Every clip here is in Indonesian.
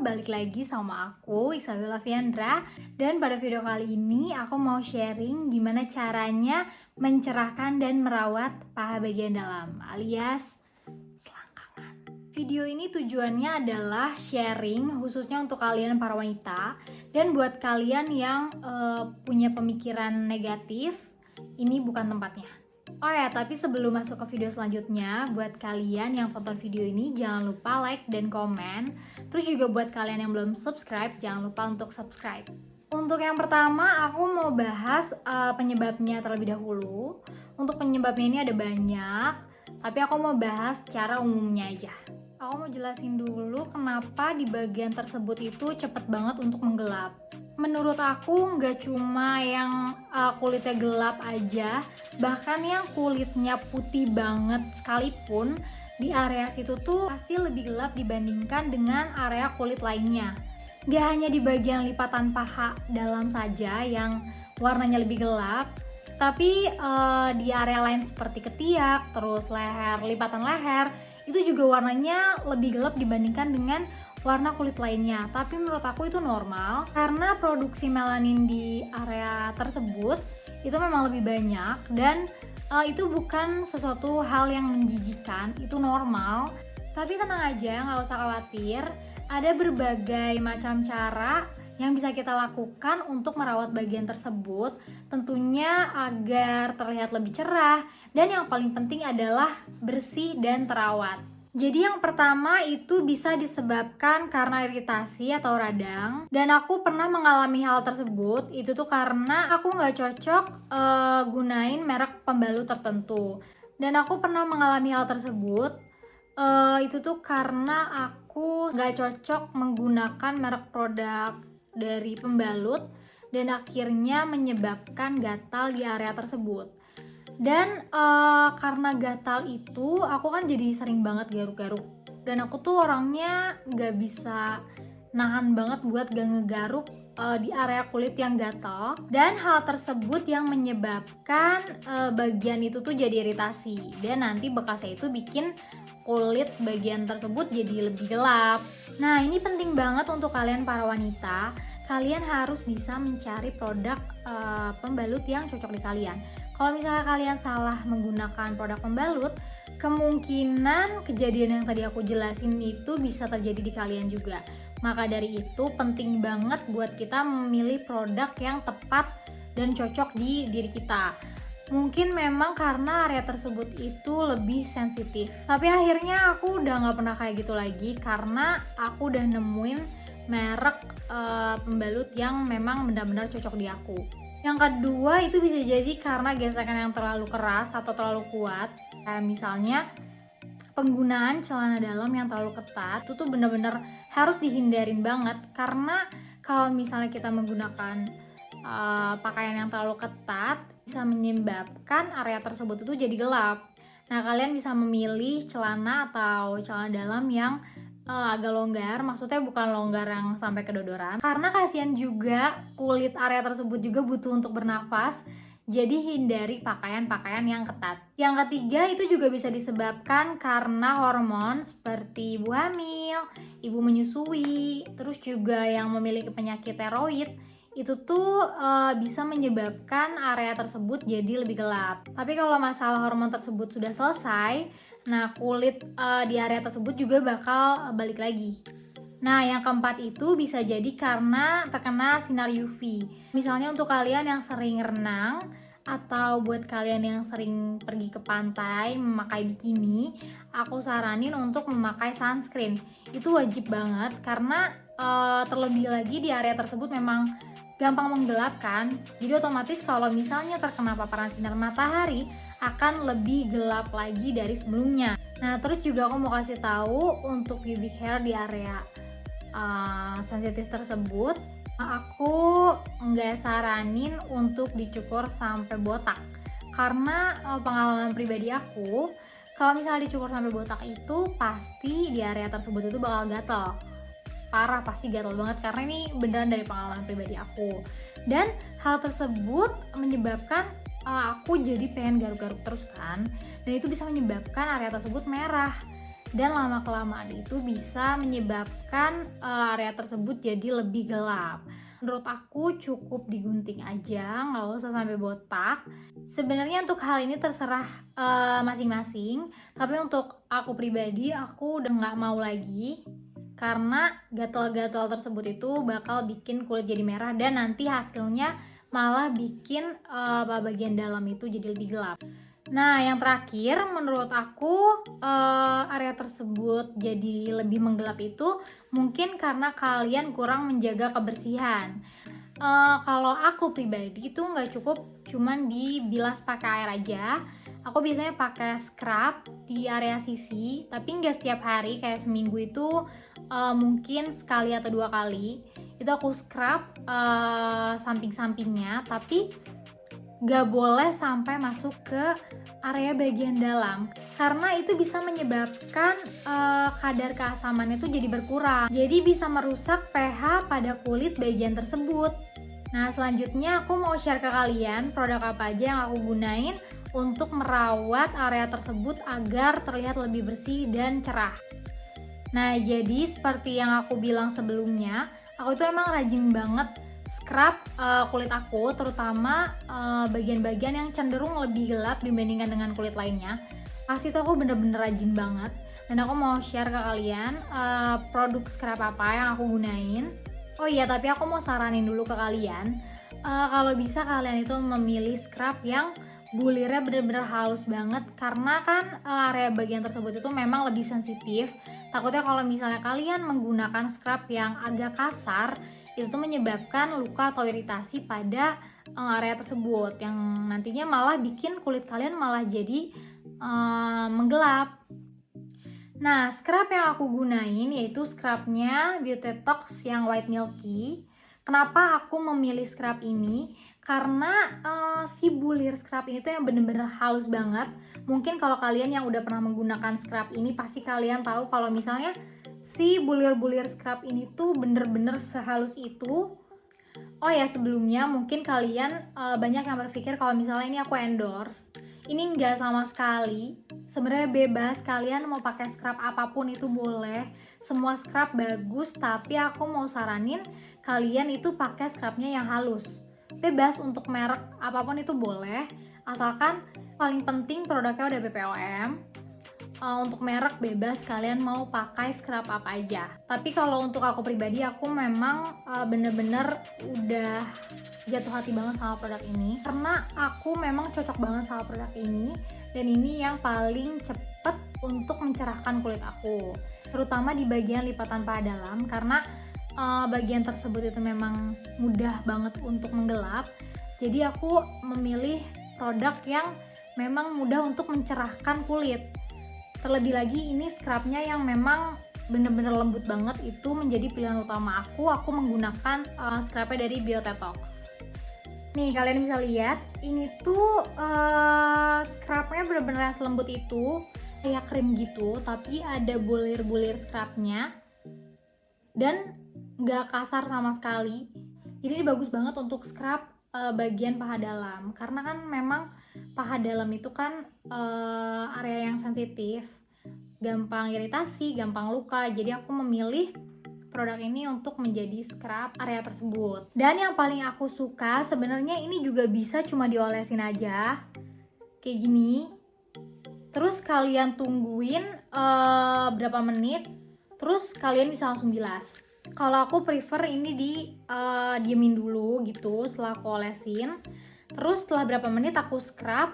balik lagi sama aku Isabella Fiandra. Dan pada video kali ini aku mau sharing gimana caranya mencerahkan dan merawat paha bagian dalam alias selangkangan. Video ini tujuannya adalah sharing khususnya untuk kalian para wanita. Dan buat kalian yang punya pemikiran negatif, ini bukan tempatnya. Oh ya, tapi sebelum masuk ke video selanjutnya, buat kalian yang tonton video ini jangan lupa like dan komen. Terus juga buat kalian yang belum subscribe, jangan lupa untuk subscribe. Untuk yang pertama, aku mau bahas penyebabnya terlebih dahulu. Untuk penyebabnya ini ada banyak, tapi aku mau bahas secara umumnya aja. Aku mau jelasin dulu kenapa di bagian tersebut itu cepet banget untuk menggelap. Menurut aku nggak cuma yang kulitnya gelap aja, bahkan yang kulitnya putih banget sekalipun di area situ tuh pasti lebih gelap dibandingkan dengan area kulit lainnya. Gak hanya di bagian lipatan paha dalam saja yang warnanya lebih gelap, tapi di area lain seperti ketiak, terus leher, lipatan leher, itu juga warnanya lebih gelap dibandingkan dengan warna kulit lainnya. Tapi menurut aku itu normal karena produksi melanin di area tersebut itu memang lebih banyak dan itu bukan sesuatu hal yang menjijikan, itu normal. Tapi tenang aja, nggak usah khawatir, ada berbagai macam cara yang bisa kita lakukan untuk merawat bagian tersebut, tentunya agar terlihat lebih cerah dan yang paling penting adalah bersih dan terawat. Jadi yang pertama itu bisa disebabkan karena iritasi atau radang. Dan aku pernah mengalami hal tersebut. Itu tuh karena aku nggak cocok gunain merek pembalut tertentu. Dan aku pernah mengalami hal tersebut. Itu tuh karena aku nggak cocok menggunakan merek produk dari pembalut. Dan akhirnya menyebabkan gatal di area tersebut. Dan karena gatal itu aku kan jadi sering banget garuk-garuk. Dan aku tuh orangnya gak bisa nahan banget buat gak ngegaruk di area kulit yang gatal. Dan hal tersebut yang menyebabkan bagian itu tuh jadi iritasi. Dan nanti bekasnya itu bikin kulit bagian tersebut jadi lebih gelap. Nah, ini penting banget untuk kalian para wanita. Kalian harus bisa mencari produk pembalut yang cocok di kalian. Kalau misalnya kalian salah menggunakan produk pembalut, kemungkinan kejadian yang tadi aku jelasin itu bisa terjadi di kalian juga. Maka dari itu penting banget buat kita memilih produk yang tepat dan cocok di diri kita. Mungkin memang karena area tersebut itu lebih sensitif. Tapi akhirnya aku udah gak pernah kayak gitu lagi karena aku udah nemuin merek pembalut yang memang benar-benar cocok di aku. Yang kedua itu bisa jadi karena gesekan yang terlalu keras atau terlalu kuat. Kayak misalnya penggunaan celana dalam yang terlalu ketat itu tuh benar-benar harus dihindarin banget. Karena kalau misalnya kita menggunakan pakaian yang terlalu ketat bisa menyebabkan area tersebut itu jadi gelap. Nah, kalian bisa memilih celana atau celana dalam yang agak longgar, maksudnya bukan longgar yang sampai kedodoran karena kasihan juga kulit area tersebut juga butuh untuk bernafas, jadi hindari pakaian-pakaian yang ketat. Yang ketiga itu juga bisa disebabkan karena hormon seperti ibu hamil, ibu menyusui, terus juga yang memiliki penyakit tiroid itu tuh bisa menyebabkan area tersebut jadi lebih gelap. Tapi kalau masalah hormon tersebut sudah selesai, nah kulit di area tersebut juga bakal balik lagi. Nah, yang keempat itu bisa jadi karena terkena sinar UV. Misalnya untuk kalian yang sering renang atau buat kalian yang sering pergi ke pantai memakai bikini, aku saranin untuk memakai sunscreen. Itu wajib banget karena terlebih lagi di area tersebut memang gampang menggelapkan. Jadi otomatis kalau misalnya terkena paparan sinar matahari akan lebih gelap lagi dari sebelumnya. Nah, terus juga aku mau kasih tahu untuk pubic hair di area sensitif tersebut, aku nggak saranin untuk dicukur sampai botak. Karena pengalaman pribadi aku, kalau misalnya dicukur sampai botak itu pasti di area tersebut itu bakal gatal. Parah, pasti gatal banget karena ini beneran dari pengalaman pribadi aku. Dan hal tersebut menyebabkan aku jadi pengen garuk-garuk terus kan, dan itu bisa menyebabkan area tersebut merah. dan lama-kelamaan itu bisa menyebabkan area tersebut jadi lebih gelap. Menurut aku cukup digunting aja, nggak usah sampai botak. Sebenarnya untuk hal ini terserah masing-masing, tapi untuk aku pribadi aku udah nggak mau lagi karena gatal-gatal tersebut itu bakal bikin kulit jadi merah dan nanti hasilnya malah bikin bagian dalam itu jadi lebih gelap. Nah, yang terakhir menurut aku area tersebut jadi lebih menggelap itu mungkin karena kalian kurang menjaga kebersihan. Kalau aku pribadi itu nggak cukup cuman dibilas pakai air aja. Aku biasanya pakai scrub di area sisi, tapi nggak setiap hari, kayak seminggu itu mungkin sekali atau 2 kali. Itu aku scrub samping-sampingnya, tapi nggak boleh sampai masuk ke area bagian dalam karena itu bisa menyebabkan kadar keasamannya itu jadi berkurang, jadi bisa merusak pH pada kulit bagian tersebut. Nah, selanjutnya aku mau share ke kalian produk apa aja yang aku gunain untuk merawat area tersebut agar terlihat lebih bersih dan cerah. Nah, jadi seperti yang aku bilang sebelumnya, aku itu emang rajin banget scrub kulit aku, terutama bagian-bagian yang cenderung lebih gelap dibandingkan dengan kulit lainnya. Pasti itu aku bener-bener rajin banget, dan aku mau share ke kalian produk scrub apa yang aku gunain. Oh iya, tapi aku mau saranin dulu ke kalian, kalau bisa kalian itu memilih scrub yang bulirnya bener-bener halus banget, karena kan area bagian tersebut itu memang lebih sensitif. Takutnya kalau misalnya kalian menggunakan scrub yang agak kasar, itu tuh menyebabkan luka atau iritasi pada area tersebut yang nantinya malah bikin kulit kalian malah jadi menggelap. Nah, scrub yang aku gunain yaitu scrubnya Beauty Tox yang White Milky. Kenapa aku memilih scrub ini? Karena si bulir scrub ini tuh yang bener-bener halus banget. Mungkin kalau kalian yang udah pernah menggunakan scrub ini pasti kalian tahu kalau misalnya si bulir-bulir scrub ini tuh bener-bener sehalus itu. Oh ya, sebelumnya mungkin kalian banyak yang berpikir kalau misalnya ini aku endorse. Ini enggak sama sekali. Sebenarnya bebas, kalian mau pakai scrub apapun itu boleh. Semua scrub bagus, tapi aku mau saranin kalian itu pakai scrubnya yang halus. Bebas, untuk merek apapun itu boleh, asalkan paling penting produknya udah BPOM. Untuk merek bebas, kalian mau pakai scrub apa aja. Tapi kalau untuk aku pribadi, aku memang bener-bener udah jatuh hati banget sama produk ini, karena aku memang cocok banget sama produk ini, dan ini yang paling cepet untuk mencerahkan kulit aku, terutama di bagian lipatan paha dalam, karena bagian tersebut itu memang mudah banget untuk menggelap. Jadi aku memilih produk yang memang mudah untuk mencerahkan kulit. Terlebih lagi ini scrubnya yang memang bener-bener lembut banget, itu menjadi pilihan utama aku. Aku menggunakan scrubnya dari Beauty Tox. Nih, kalian bisa lihat ini tuh scrubnya bener-bener selembut itu, kayak krim gitu, tapi ada bulir-bulir scrubnya dan nggak kasar sama sekali. Jadi ini bagus banget untuk scrub bagian paha dalam, karena kan memang paha dalam itu kan area yang sensitif, gampang iritasi, gampang luka. Jadi aku memilih produk ini untuk menjadi scrub area tersebut. Dan yang paling aku suka sebenarnya ini juga bisa cuma diolesin aja kayak gini, terus kalian tungguin berapa menit, terus kalian bisa langsung bilas. Kalau aku prefer ini diemin dulu gitu setelah aku olesin, terus setelah berapa menit aku scrub,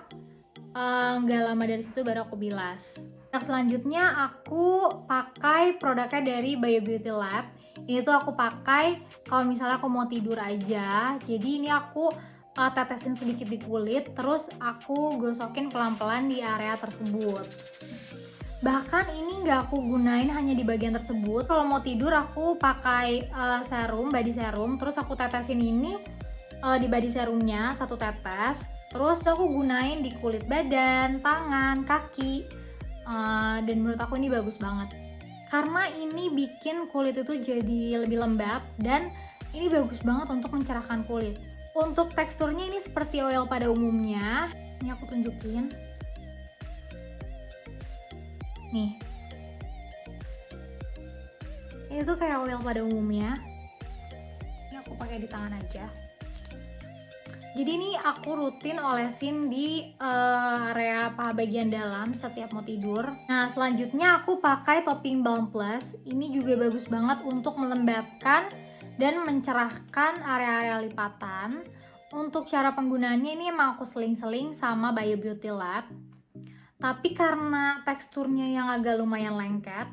nggak lama dari situ baru aku bilas. Nah, selanjutnya aku pakai produknya dari Bio Beauty Lab. Ini tuh aku pakai kalau misalnya aku mau tidur aja. Jadi ini aku tetesin sedikit di kulit, terus aku gosokin pelan-pelan di area tersebut. Bahkan ini nggak aku gunain hanya di bagian tersebut. Kalau mau tidur aku pakai serum, body serum, terus aku tetesin ini di body serumnya 1 tetes, terus aku gunain di kulit badan, tangan, kaki, dan menurut aku ini bagus banget karena ini bikin kulit itu jadi lebih lembab dan ini bagus banget untuk mencerahkan kulit. Untuk teksturnya ini seperti oil pada umumnya. Ini aku tunjukin nih, Ini tuh kayak oil pada umumnya. Ini aku pakai di tangan aja. Jadi ini aku rutin olesin di area paha bagian dalam setiap mau tidur. Nah, selanjutnya aku pakai topping balm plus. Ini juga bagus banget untuk melembabkan dan mencerahkan area-area lipatan. Untuk cara penggunaannya ini emang aku seling-seling sama Bio Beauty Lab. Tapi karena teksturnya yang agak lumayan lengket,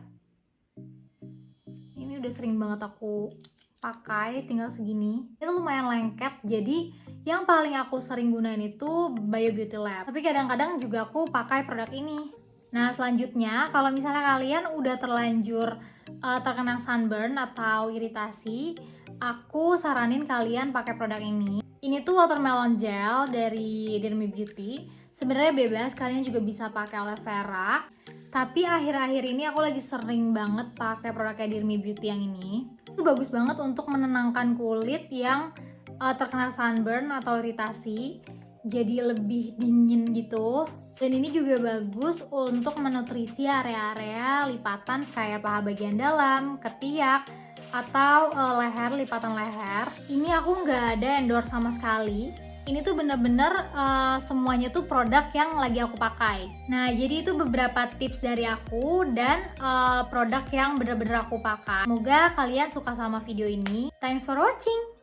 ini udah sering banget aku pakai, tinggal segini. Itu lumayan lengket, jadi yang paling aku sering gunain itu Bio Beauty Lab. Tapi kadang-kadang juga aku pakai produk ini. Nah, selanjutnya kalau misalnya kalian udah terlanjur terkena sunburn atau iritasi, aku saranin kalian pakai produk ini. Ini tuh watermelon gel dari Dermy Beauty. Sebenarnya bebas, kalian juga bisa pakai aloe vera. Tapi akhir-akhir ini aku lagi sering banget pakai produknya Dermy Beauty yang ini. Itu bagus banget untuk menenangkan kulit yang terkena sunburn atau iritasi, jadi lebih dingin gitu. Dan ini juga bagus untuk menutrisi area-area lipatan kayak paha bagian dalam, ketiak, atau leher, lipatan leher. Ini aku nggak ada endorse sama sekali. Ini tuh bener-bener semuanya tuh produk yang lagi aku pakai. Nah, jadi itu beberapa tips dari aku dan produk yang bener-bener aku pakai. Semoga kalian suka sama video ini. Thanks for watching.